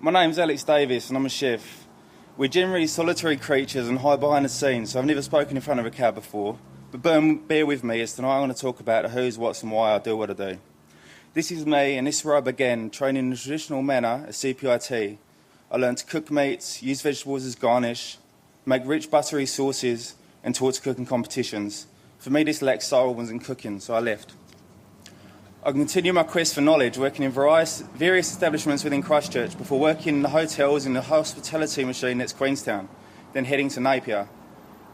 My name's Alex Davies and I'm a chef. We're generally solitary creatures and hide behind the scenes, so I've never spoken in front of a crowd before. But bear with me, as tonight I'm going to talk about the who's, what's and why I do what I do. This is me, and this is where I began, training in the traditional manner at CPIT. I learned to cook meats, use vegetables as garnish, make rich buttery sauces, and taught to cook in competitions. For me, this lacked soul wasn't cooking, so I left. I continued my quest for knowledge, working in various establishments within Christchurch before working in the hotels in the hospitality machine that's Queenstown, then heading to Napier.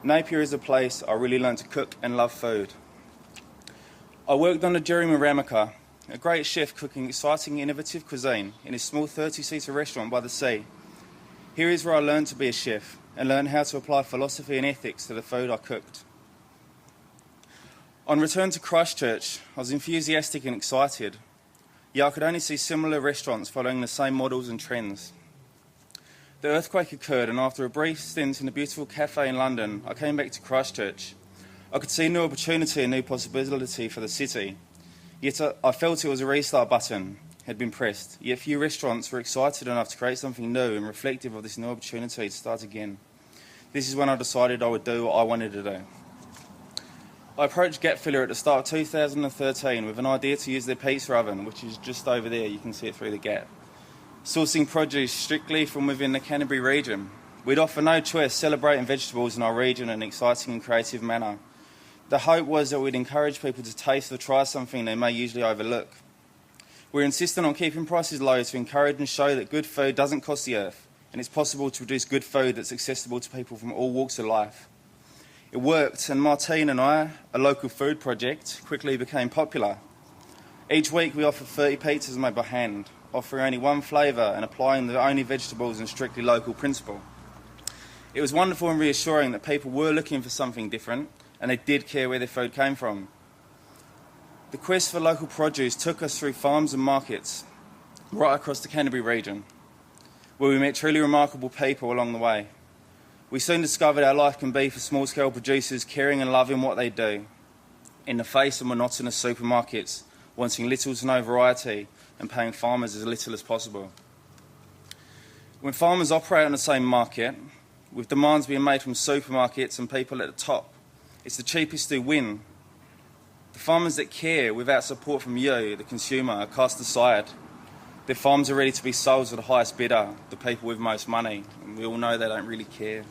Napier is a place I really learned to cook and love food. I worked on the Jeremy Ramaka, a great chef cooking exciting, innovative cuisine in his small 30-seater restaurant by the sea. Here is where I learned to be a chef and learned how to apply philosophy and ethics to the food I cooked. On return to Christchurch, I was enthusiastic and excited. Yet I could only see similar restaurants following the same models and trends. The earthquake occurred, and after a brief stint in a beautiful cafe in London, I came back to Christchurch. I could see new opportunity and new possibility for the city. Yet I felt it was a restart button had been pressed. Yet few restaurants were excited enough to create something new and reflective of this new opportunity to start again. This is when I decided I would do what I wanted to do. I approached Gap Filler at the start of 2013 with an idea to use their pizza oven, which is just over there, you can see it through the gap. Sourcing produce strictly from within the Canterbury region. We'd offer no choice celebrating vegetables in our region in an exciting and creative manner. The hope was that we'd encourage people to taste or try something they may usually overlook. We're insistent on keeping prices low to encourage and show that good food doesn't cost the earth, and it's possible to produce good food that's accessible to people from all walks of life. It worked, and Martine and I, a local food project, quickly became popular. Each week we offer 30 pizzas made by hand, offering only one flavour and applying the only vegetables and strictly local principle. It was wonderful and reassuring that people were looking for something different, and they did care where their food came from. The quest for local produce took us through farms and markets right across the Canterbury region, where we met truly remarkable people along the way. We soon discovered how life can be for small-scale producers caring and loving what they do, in the face of monotonous supermarkets, wanting little to no variety and paying farmers as little as possible. When farmers operate on the same market, with demands being made from supermarkets and people at the top, it's the cheapest who win. The farmers that care without support from you, the consumer, are cast aside. Their farms are ready to be sold to the highest bidder, the people with most money, and we all know they don't really care.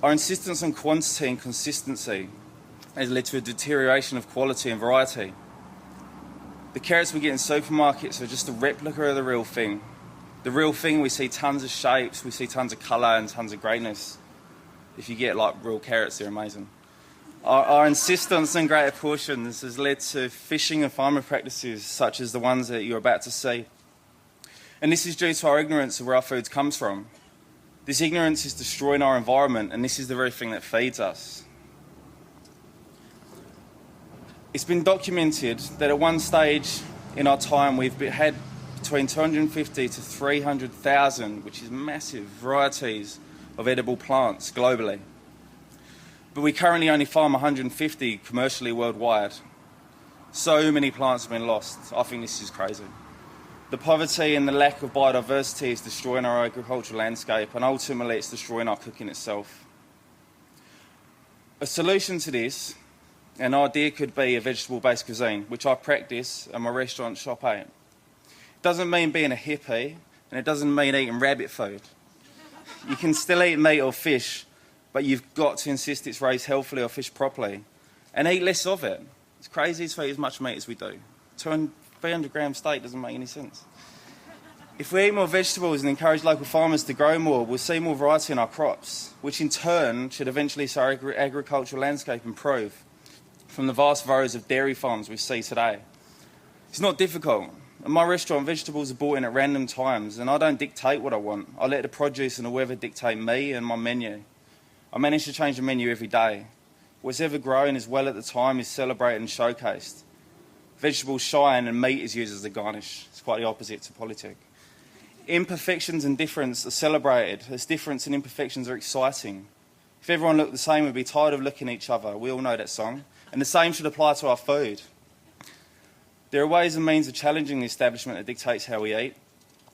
Our insistence on quantity and consistency has led to a deterioration of quality and variety. The carrots we get in supermarkets are just a replica of the real thing. The real thing, we see tons of shapes, we see tons of colour and tons of greatness. If you get like real carrots, they're amazing. Our insistence on greater portions has led to fishing and farming practices such as the ones that you're about to see. And this is due to our ignorance of where our food comes from. This ignorance is destroying our environment, and this is the very thing that feeds us. It's been documented that at one stage in our time we've had between 250 to 300,000, which is massive, varieties of edible plants globally. But we currently only farm 150 commercially worldwide. So many plants have been lost. I think this is crazy. The poverty and the lack of biodiversity is destroying our agricultural landscape, and ultimately it's destroying our cooking itself. A solution to this, an idea could be a vegetable-based cuisine, which I practice at my restaurant Shop 8. It doesn't mean being a hippie, and it doesn't mean eating rabbit food. You can still eat meat or fish, but you've got to insist it's raised healthily or fished properly, and eat less of it. It's crazy to eat as much meat as we do. 300-gram steak doesn't make any sense. If we eat more vegetables and encourage local farmers to grow more, we'll see more variety in our crops, which in turn should eventually see our agricultural landscape improve from the vast rows of dairy farms we see today. It's not difficult. At my restaurant, vegetables are brought in at random times, and I don't dictate what I want. I let the produce and the weather dictate me and my menu. I manage to change the menu every day. What's ever growing as well at the time is celebrated and showcased. Vegetables shine and meat is used as a garnish. It's quite the opposite to politic. Imperfections and difference are celebrated, as difference and imperfections are exciting. If everyone looked the same, we'd be tired of looking at each other. We all know that song. And the same should apply to our food. There are ways and means of challenging the establishment that dictates how we eat.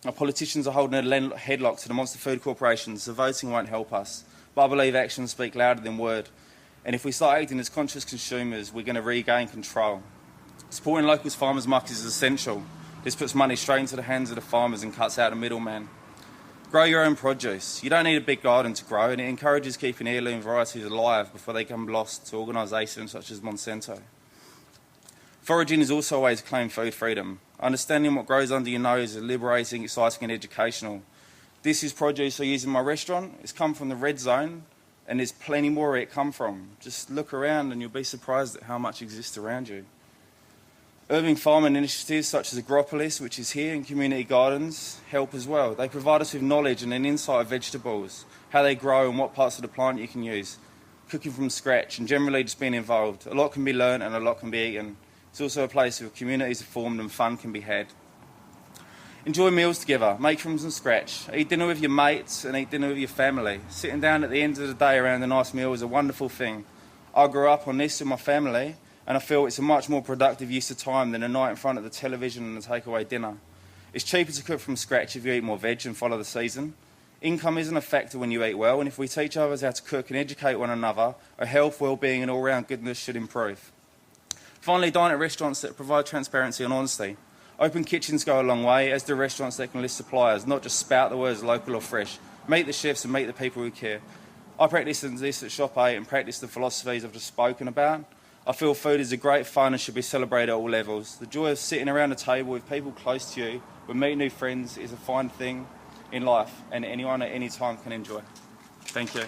Our politicians are holding a headlock to the monster food corporations, so voting won't help us. But I believe actions speak louder than word. And if we start acting as conscious consumers, we're going to regain control. Supporting local farmers' markets is essential. This puts money straight into the hands of the farmers and cuts out the middleman. Grow your own produce. You don't need a big garden to grow, and it encourages keeping heirloom varieties alive before they become lost to organisations such as Monsanto. Foraging is also a way to claim food freedom. Understanding what grows under your nose is liberating, exciting and educational. This is produce I use in my restaurant. It's come from the red zone, and there's plenty more where it come from. Just look around and you'll be surprised at how much exists around you. Urban farming initiatives such as Agropolis, which is here, and community gardens help as well. They provide us with knowledge and an insight of vegetables, how they grow and what parts of the plant you can use, cooking from scratch and generally just being involved. A lot can be learned and a lot can be eaten. It's also a place where communities are formed and fun can be had. Enjoy meals together, make from scratch. Eat dinner with your mates and eat dinner with your family. Sitting down at the end of the day around a nice meal is a wonderful thing. I grew up on this with my family, and I feel it's a much more productive use of time than a night in front of the television and a takeaway dinner. It's cheaper to cook from scratch if you eat more veg and follow the season. Income isn't a factor when you eat well, and if we teach others how to cook and educate one another, our health, well-being and all-round goodness should improve. Finally, dine at restaurants that provide transparency and honesty. Open kitchens go a long way, as do restaurants that can list suppliers, not just spout the words local or fresh. Meet the chefs and meet the people who care. I practice this at Shop 8 and practice the philosophies I've just spoken about. I feel food is a great fun and should be celebrated at all levels. The joy of sitting around a table with people close to you, with meeting new friends, is a fine thing in life, and anyone at any time can enjoy. Thank you.